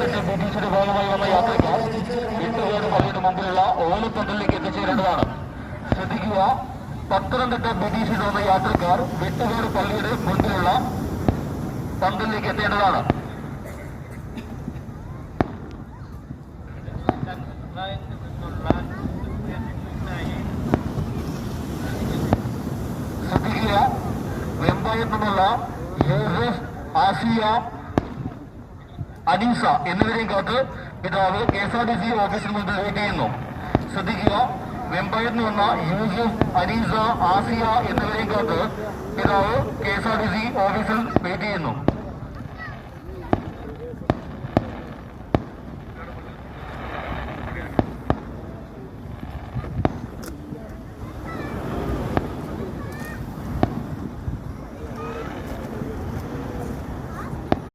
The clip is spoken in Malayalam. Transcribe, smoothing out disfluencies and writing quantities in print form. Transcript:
ഓഫീസർ ബ്രിട്ടീഷിന്റെ ഭാഗമായി വന്ന യാത്രക്കാർ എട്ടുകാട് പള്ളിയുടെ മുമ്പിലുള്ള ഓലപ്പന്തലിലേക്ക് എത്തിച്ചേരേണ്ടതാണ്. ശ്രദ്ധിക്കുക, പത്തനംതിട്ട ബ്രിട്ടീഷിൽ വന്ന യാത്രക്കാർ വെട്ടുകാട് പള്ളിയുടെ മുൻപിലുള്ള പന്തലിലേക്ക് എത്തേണ്ടതാണ്. ശ്രദ്ധിക്കുക, വെമ്പായത്ത് നിന്നുള്ള യൂസഫ്, ആസിയ, അനീസ എന്നിവരെയും കാത്ത് പിതാവ് KSRTC ഓഫീസിന് മുന്നിൽ വെയിറ്റ് ചെയ്യുന്നു. ശ്രദ്ധിക്കുക, വെമ്പായത്ത് നിന്ന യൂസഫ്, അനീസ, ആസിയ എന്നിവരെയും കാത്ത് പിതാവ് KSRTC ഓഫീസിൽ വെയിറ്റ് ചെയ്യുന്നു.